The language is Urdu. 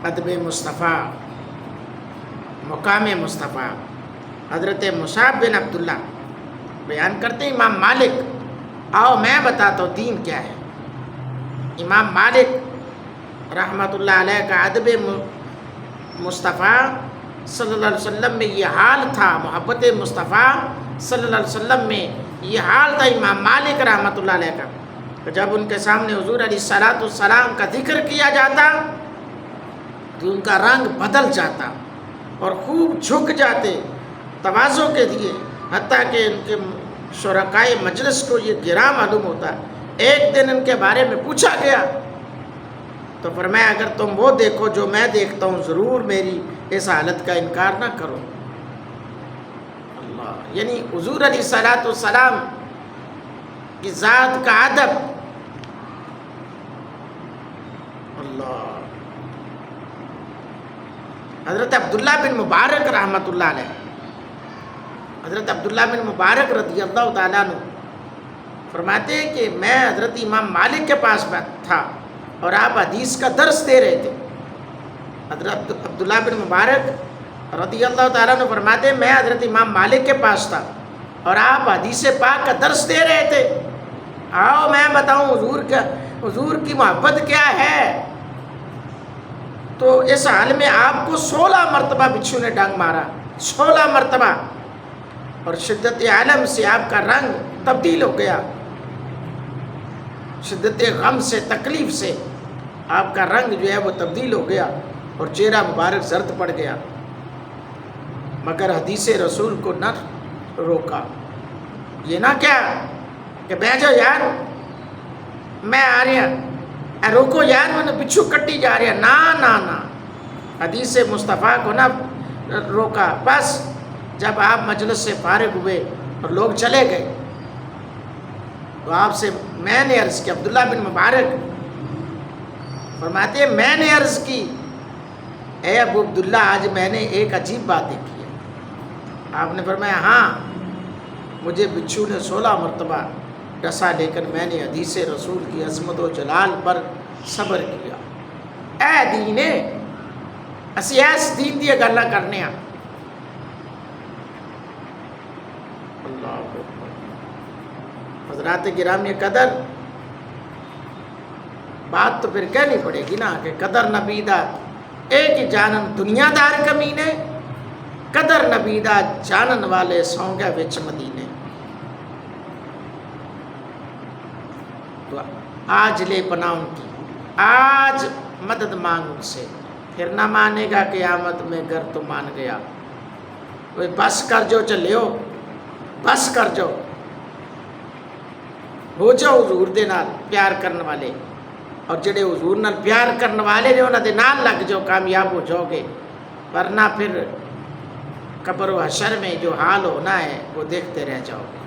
ادب مصطفیٰ، مقام مصطفیٰ۔ حضرت مصعب بن عبداللہ بیان کرتے ہیں امام مالک، آؤ میں بتاتا ہوں دین کیا ہے۔ امام مالک رحمۃ اللہ علیہ کا ادب مصطفیٰ صلی اللہ علیہ وسلم میں یہ حال تھا، محبت مصطفیٰ صلی اللہ علیہ وسلم میں یہ حال تھا امام مالک رحمۃ اللہ علیہ کا، کہ جب ان کے سامنے حضور علیہ السلام کا ذکر کیا جاتا تو ان کا رنگ بدل جاتا اور خوب جھک جاتے تواضع کے لیے، حتیٰ کہ ان کے شرکائے مجلس کو یہ گراں معلوم ہوتا۔ ایک دن ان کے بارے میں پوچھا گیا تو فرمایا اگر تم وہ دیکھو جو میں دیکھتا ہوں ضرور میری اس حالت کا انکار نہ کرو۔ اللہ، یعنی حضور علیہ السلام کی ذات کا ادب۔ اللہ، حضرت عبداللہ بن مبارک رحمۃ اللہ علیہ، حضرت عبداللہ بن مبارک رضی اللہ تعالیٰ عنہ فرماتے ہیں کہ میں حضرت امام مالک کے پاس تھا اور آپ حدیث کا درس دے رہے تھے۔ حضرت عبداللہ بن مبارک رضی اللہ تعالیٰ عنہ فرماتے ہیں میں حضرت امام مالک کے پاس تھا اور آپ حدیث پاک کا درس دے رہے تھے، آؤ میں بتاؤں حضور کی محبت کیا ہے۔ تو اس حال میں آپ کو 16 مرتبہ بچھو نے ڈنگ مارا، 16 مرتبہ، اور شدت عالم سے آپ کا رنگ تبدیل ہو گیا، شدت غم سے، تکلیف سے آپ کا رنگ جو ہے وہ تبدیل ہو گیا اور چہرہ مبارک زرد پڑ گیا، مگر حدیث رسول کو نہ روکا۔ یہ نہ کیا کہ بیٹھ جاؤ یار میں آ رہا، روکو یار میں نے بچھو کٹی جا رہی ہے، نہ حدیث مصطفیٰ کو نہ روکا۔ بس جب آپ مجلس سے فارغ ہوئے اور لوگ چلے گئے تو آپ سے میں نے عرض کی، عبداللہ بن مبارک فرماتے ہیں میں نے عرض کی اے ابو عبداللہ آج میں نے ایک عجیب بات دیکھی ہے۔ آپ نے فرمایا ہاں، مجھے بچھو نے 16 مرتبہ ڈسا لیکن میں نے حدیث رسول کی عظمت و جلال پر صبر کیا۔ اے دینے اسی ایس دین دی گلاں کرنے ہیں۔ اللہ اکبر۔ حضرات گرامی قدر، بات تو پھر کہنی پڑے گی نا کہ قدر نبیدہ ایک ہی جانن دنیا دار کمینے، قدر نبیدہ جانن والے سونگے وچ مدینے۔ تو آج لے پناہ ان کی، آج مدد مانگ ان سے، پھر نہ مانے گا قیامت میں گر تو مان گیا۔ وہ بس کر جو چلے ہو، بس کر جو ہو جاؤ حضور دے نال پیار کرنے والے، اور جڑے حضور نال پیار کرنے والے نے انہاں دے نال لگ جاؤ، کامیاب ہو جاؤ گے، ورنہ پھر قبر و حشر میں جو حال ہونا ہے وہ دیکھتے رہ جاؤ گے۔